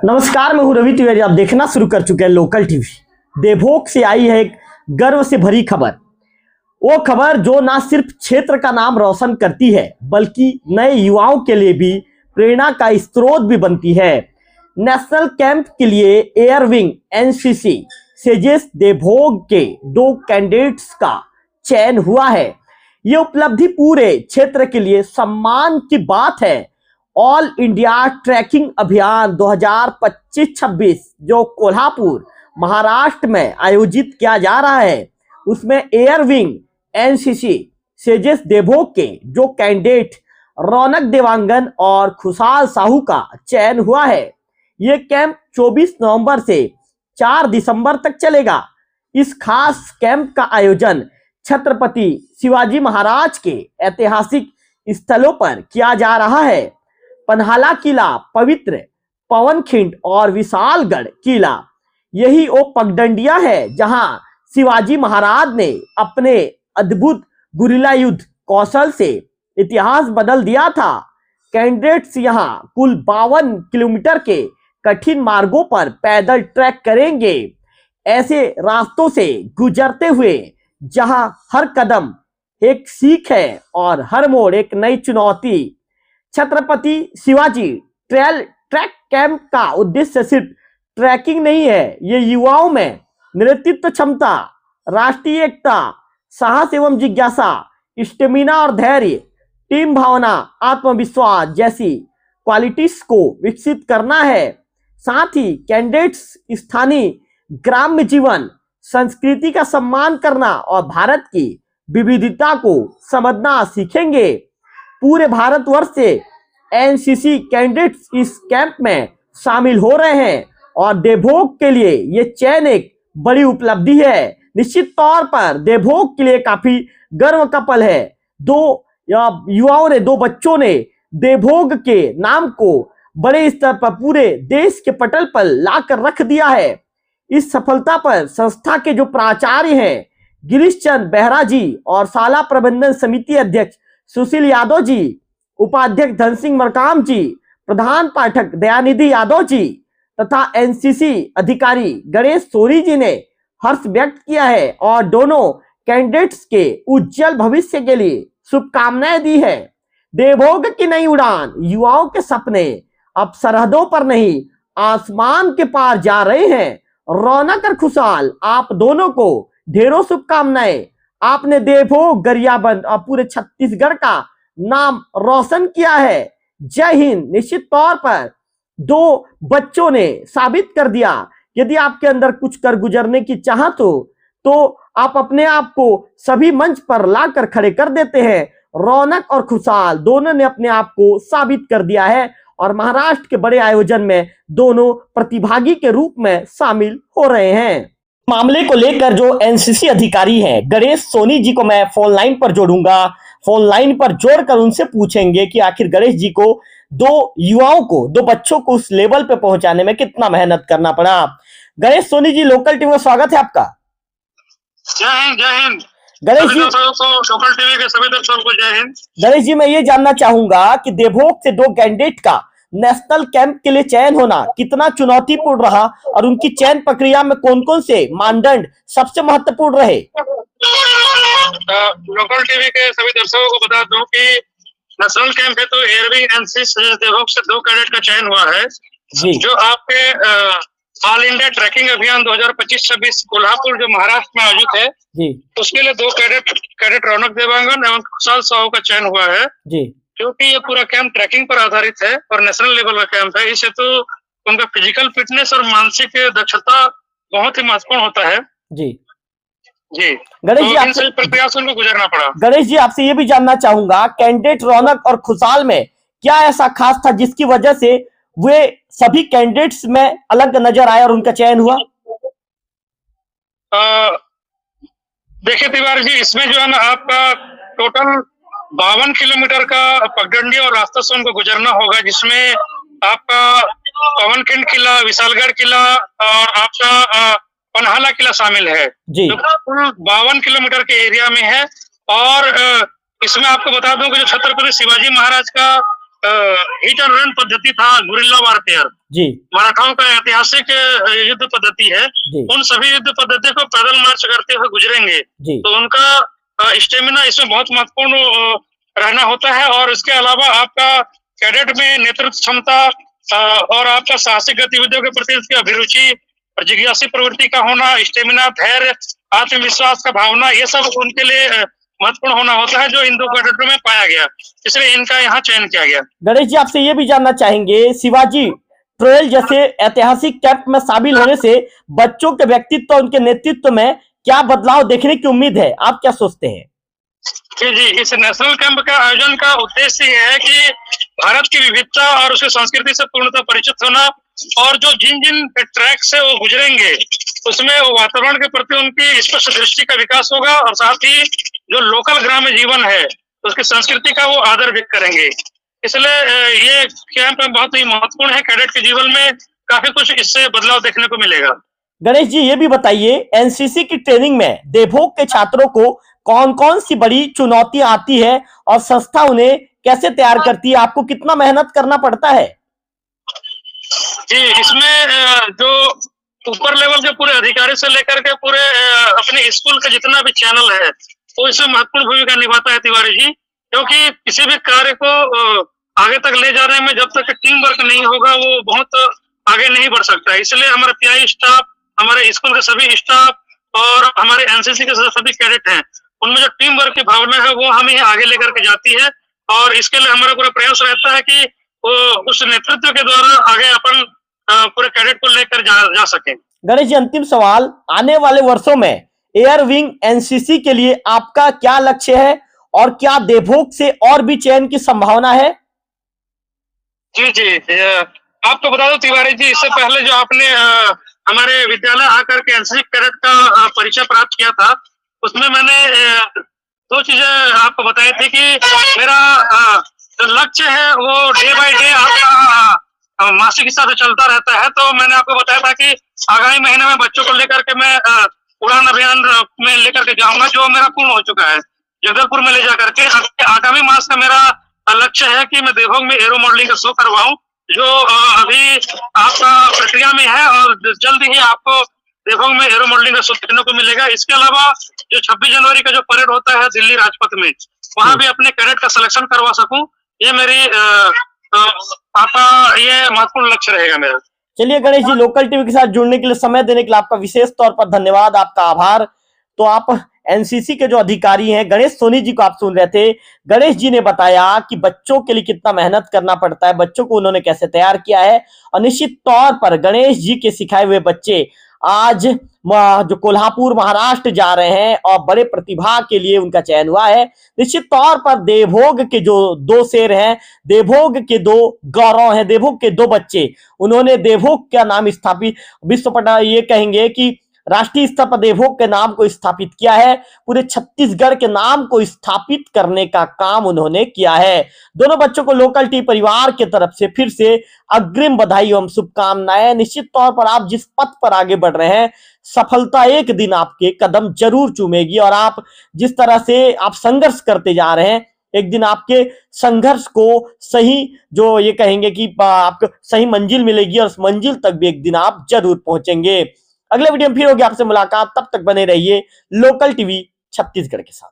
नमस्कार, मैं हूं रवि तिवारी। आप देखना शुरू कर चुके हैं लोकल टीवी। देवभोग से आई है एक गर्व से भरी खबर। वो खबर जो ना सिर्फ क्षेत्र का नाम रोशन करती है बल्कि नए युवाओं के लिए भी प्रेरणा का स्रोत भी बनती है। नेशनल कैंप के लिए air wing NCC sages Devbhog के 2 कैंडिडेट्स का चयन हुआ है। ये उपलब्धि पूरे क्षेत्र के लिए सम्मान की बात है। ऑल इंडिया ट्रैकिंग अभियान 2025-26 जो कोल्हापुर महाराष्ट्र में आयोजित किया जा रहा है, उसमें air wing NCC sages Devbhog के जो कैंडिडेट रौनक देवांगन और खुशहाल साहू का चयन हुआ है। ये कैंप 24 नवंबर से 4 दिसंबर तक चलेगा। इस खास कैंप का आयोजन छत्रपति शिवाजी महाराज के ऐतिहासिक स्थलों पर किया जा रहा है। पन्हाला किला, पवित्र पवनखिंड और विशालगढ़ किला, यही वो पगडंडियां है जहां शिवाजी महाराज ने अपने अद्भुत गुरिल्ला युद्ध कौशल से इतिहास बदल दिया था। कैंडिडेट्स यहां कुल 52 किलोमीटर के कठिन मार्गों पर पैदल ट्रैक करेंगे, ऐसे रास्तों से गुजरते हुए जहां हर कदम एक सीख है और हर मोड़ एक नई चुनौती। छत्रपति शिवाजी ट्रैक कैंप का उद्देश्य सिर्फ ट्रैकिंग नहीं है, ये युवाओं में नेतृत्व क्षमता, राष्ट्रीय एकता, साहस एवं जिज्ञासा, स्टेमिना और धैर्य, टीम भावना, आत्मविश्वास जैसी क्वालिटीज को विकसित करना है। साथ ही कैंडिडेट्स स्थानीय ग्राम्य जीवन, संस्कृति का सम्मान करना और भारत की विविधता को समझना सीखेंगे। पूरे भारतवर्ष से एनसीसी कैंडिडेट्स इस कैंप में शामिल हो रहे हैं और देवभोग के लिए ये चयन एक बड़ी उपलब्धि है। निश्चित तौर पर देवभोग के लिए काफी गर्व का पल है। 2 युवाओं ने, 2 बच्चों ने देवभोग के नाम को बड़े स्तर पर पूरे देश के पटल पर लाकर रख दिया है। इस सफलता पर संस्था के जो प्राचार्य हैं गिरीश चंद्र बेहरा जी और शाला प्रबंधन समिति अध्यक्ष सुशील यादव जी, उपाध्यक्ष धन सिंह मरकाम जी, प्रधान पाठक दयानिधि यादव जी तथा एनसीसी अधिकारी गणेश सोनी जी ने हर्ष व्यक्त किया है और दोनों कैंडिडेट्स के उज्जवल भविष्य के लिए शुभकामनाएं दी है। देवभोग की नई उड़ान, युवाओं के सपने अब सरहदों पर नहीं आसमान के पार जा रहे हैं। रौनक और खुशहाल, आप दोनों को ढेरों शुभकामनाएं। आपने देवभोग, गरियाबंद और पूरे छत्तीसगढ़ का नाम रोशन किया है। जय हिंद। निश्चित तौर पर 2 बच्चों ने साबित कर दिया, यदि आपके अंदर कुछ कर गुजरने की चाहत हो तो आप अपने आप को सभी मंच पर लाकर खड़े कर देते हैं। रौनक और खुशहाल दोनों ने अपने आप को साबित कर दिया है और महाराष्ट्र के बड़े आयोजन में दोनों प्रतिभागी के रूप में शामिल हो रहे हैं। मामले को लेकर जो एनसीसी अधिकारी हैं गणेश सोनी जी को मैं फोन लाइन पर जोड़ूंगा। फोन लाइन पर जोड़कर उनसे पूछेंगे कि आखिर गणेश जी को 2 युवाओं को, 2 बच्चों को उस लेवल पे पहुंचाने में कितना मेहनत करना पड़ा। गणेश सोनी जी, लोकल टीवी में स्वागत है आपका। जय हिंद, जय हिंद। गणेश जी, लोकल टीवी के सभी दर्शकों को जय हिंद। गणेश जी, मैं ये जानना चाहूंगा कि देवभोग से 2 कैंडिडेट का नेशनल कैंप के लिए चयन होना कितना चुनौतीपूर्ण रहा और उनकी चयन प्रक्रिया में कौन-कौन से मानदंड सबसे महत्वपूर्ण रहे। लोकल टीवी के सभी दर्शकों को बता दूं कि नेशनल कैंप है तो एयरविंग एनसीसी देवभोग से 2 कैडेट का चयन हुआ है जी। जो आपके ऑल इंडिया ट्रैकिंग अभियान 2025-26 कोल्हापुर जो महाराष्ट्र में आयोजित है जी, उसके लिए 2 कैडेट रौनक देवांगन एवं खुशहाल साहू का चयन हुआ है जी। क्योंकि ये पूरा कैंप ट्रैकिंग पर आधारित है और नेशनल लेवल का कैंप है, इस हेतु उनका फिजिकल फिटनेस और मानसिक दक्षता बहुत ही महत्वपूर्ण होता है जी। जी गणेश जी, आपसे प्रक्रिया से उनको गुजरना पड़ा। गणेश जी, आपसे ये भी जानना चाहूंगा, कैंडिडेट रौनक और खुशहाल में क्या ऐसा खास था जिसकी वजह से वे सभी कैंडिडेट्स में अलग नजर आए और उनका चयन हुआ। देखिए तिवारी जी, इसमें जो है ना आपका टोटल 52 किलोमीटर का पगडंडी और रास्ता से उनको गुजरना होगा, जिसमें आपका पवनखिंड किला, विशालगढ़ किला और आपका पन्हाला किला शामिल है जी। जो कुल 52 किलोमीटर के एरिया में है और इसमें आपको बता दूं कि जो छत्रपति शिवाजी महाराज का हिट एंड रन पद्धति था, गुरिल्ला वारफेयर जी, मराठाओं का ऐतिहासिक युद्ध पद्धति है। उन सभी युद्ध पद्धति को पैदल मार्च करते हुए गुजरेंगे तो उनका स्टेमिना इसमें बहुत महत्वपूर्ण रहना होता है। और इसके अलावा आपका कैडेट में नेतृत्व क्षमता और आपका साहसिक गतिविधियों के प्रति उसकी अभिरुचि और जिज्ञासी प्रवृत्ति का होना, स्टेमिना, धैर्य, आत्मविश्वास का भावना, ये सब उनके लिए महत्वपूर्ण होना होता है, जो इन दो कैडेटों में पाया गया, इसलिए इनका यहाँ चयन किया गया। गणेश जी, आपसे ये भी जानना चाहेंगे, शिवाजी ट्रेल जैसे ऐतिहासिक कैंप में शामिल होने से बच्चों के व्यक्तित्व, उनके नेतृत्व में क्या बदलाव देखने की उम्मीद है, आप क्या सोचते हैं? जी, इस नेशनल कैंप का आयोजन का उद्देश्य ये है कि भारत की विविधता और उसकी संस्कृति से पूर्णतः परिचित होना, और जो जिन जिन ट्रैक से वो गुजरेंगे उसमें वातावरण के प्रति उनकी स्पष्ट दृष्टि का विकास होगा, और साथ ही जो लोकल ग्राम्य जीवन है उसकी संस्कृति का वो आदर व्यक्त करेंगे। इसलिए ये कैंप बहुत ही महत्वपूर्ण है, कैडेट के जीवन में काफी कुछ इससे बदलाव देखने को मिलेगा। गणेश जी, ये भी बताइए, एनसीसी की ट्रेनिंग में देवभोग के छात्रों को कौन कौन सी बड़ी चुनौती आती है और संस्था उन्हें कैसे तैयार करती है, आपको कितना मेहनत करना पड़ता है? जी, इसमें जो ऊपर लेवल के पूरे अधिकारी से लेकर के पूरे अपने स्कूल का जितना भी चैनल है वो इसमें महत्वपूर्ण भूमिका निभाता है तिवारी जी, क्योंकि किसी भी कार्य को आगे तक ले जाने में जब तक टीम वर्क नहीं होगा वो बहुत आगे नहीं बढ़ सकता। इसलिए हमारा पीआई स्टाफ, हमारे स्कूल के सभी स्टाफ और हमारे एनसीसी के सभी कैडेट हैं, उनमें जो टीम वर्क की भावना है वो हमें आगे लेकर के जाती है, और इसके लिए हमारा पूरा प्रयास रहता है कि वो उस नेतृत्व के द्वारा आगे अपन पूरे कैडेट को लेकर जा सके। गणेश जी, अंतिम सवाल, आने वाले वर्षों में एयर विंग एनसीसी के लिए आपका क्या लक्ष्य है और क्या देवभोग से और भी चयन की संभावना है? जी, आपको बता दो तिवारी जी, इससे पहले जो आपने हमारे विद्यालय आकर के एनसीसी कैडेट का परिचय प्राप्त किया था, उसमें मैंने दो चीजें आपको बताई थी कि मेरा जो लक्ष्य है वो डे बाय डे आपका मासिक हिस्सा से चलता रहता है। तो मैंने आपको बताया था कि आगामी महीने में बच्चों को लेकर के मैं उड़ान अभियान में लेकर के जाऊंगा, जो मेरा पूर्ण हो चुका है, जगदलपुर में ले जाकर के। आगामी मास का मेरा लक्ष्य है कि मैं देवभोग में एरो मॉडलिंग का शो करवाऊं, जो अभी आपका प्रक्रिया में है, और जल्द ही आपको देवभोग में एरो मॉडलिंग का शो देखने को मिलेगा। इसके अलावा जो 26 जनवरी का जो परेड होता है दिल्ली राजपथ में, वहां भी अपने कैडेट का सिलेक्शन करवा सकूं, ये मेरी आपका ये महत्वपूर्ण लक्ष्य रहेगा मेरा। चलिए गणेश जी, लोकल टीवी के साथ जुड़ने के लिए, समय देने के लिए आपका विशेष तौर पर धन्यवाद, आपका आभार। तो आप एनसीसी के जो अधिकारी हैं गणेश सोनी जी को आप सुन रहे थे। गणेश जी ने बताया कि बच्चों के लिए कितना मेहनत करना पड़ता है, बच्चों को उन्होंने कैसे तैयार किया है, और निश्चित तौर पर गणेश जी के सिखाए हुए बच्चे आज जो कोल्हापुर महाराष्ट्र जा रहे हैं और बड़े प्रतिभा के लिए उनका चयन हुआ है। निश्चित तौर पर देवभोग के जो दो शेर हैं, देवभोग के दो गौरव हैं, देवभोग के दो बच्चे, उन्होंने देवभोग का नाम स्थापित, विश्व पटल ये कहेंगे कि राष्ट्रीय स्तर पर देवभोग के नाम को स्थापित किया है, पूरे छत्तीसगढ़ के नाम को स्थापित करने का काम उन्होंने किया है। दोनों बच्चों को लोकल टी परिवार के तरफ से फिर से अग्रिम बधाई एवं शुभकामनाएं। निश्चित तौर पर आप जिस पथ पर आगे बढ़ रहे हैं, सफलता एक दिन आपके कदम जरूर चूमेगी, और आप जिस तरह से आप संघर्ष करते जा रहे हैं, एक दिन आपके संघर्ष को सही जो ये कहेंगे कि आपको सही मंजिल मिलेगी, और उस मंजिल तक भी एक दिन आप जरूर पहुंचेंगे। अगले वीडियो में फिर होगी आपसे मुलाकात, तब तक बने रहिए लोकल टीवी छत्तीसगढ़ के साथ।